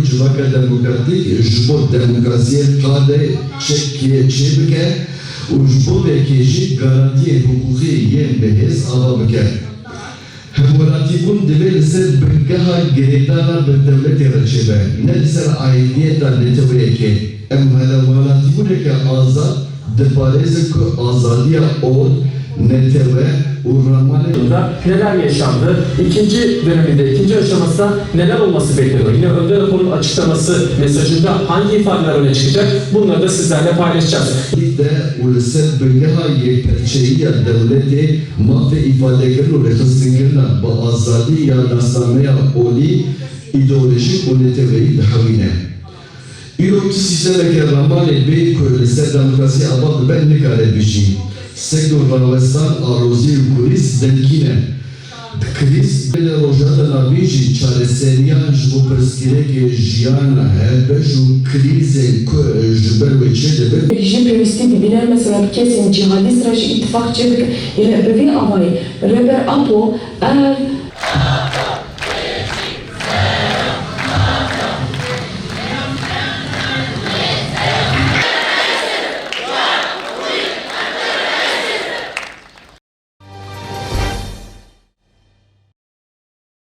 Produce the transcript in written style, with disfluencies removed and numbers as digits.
civaka demokratik ji bo demokrasiyê qadê çêbike û ji bo vekê jî garantiyên hukûkî yên bihêz ava bike. Hemwelatîbûn divê li ser bingeha girêdana bi dewletê re çêbe, ne li ser aidiyeta neteweyekê. Em hemwelatîbûneke azad diparêzin ku azadiya od, netewê û ramanê neler yaşandı? İkinci döneminde, ikinci aşamasında neler olması bekleniyor? Yine Önder raporun açıklaması mesajında hangi ifadeler öne çıkacak? Bunları da sizlerle paylaşacağız. de û li ser bingeha yekperçeyiya dewletê mafê îfadekirin û rêxistinkirin bi azadî ya nasnameya olî îdeolojîk û neteweyî dihewîne. Îro sîstemeke ramanê bê ku li ser demokrasiyê ava bibe nikare bijî. Sektör rawestan arozî û kulîs dengîne. Kriz bile rojata navî jî çareseriyan ji bo pirsgirêkê jiyana helbej û krîzên ku ji ber wê çêdibe. Rejim pêwîstî dibîne mesela kesên cihadîst re ji îttifaq çêdike. Yine bi vî avayî Reber Apo ev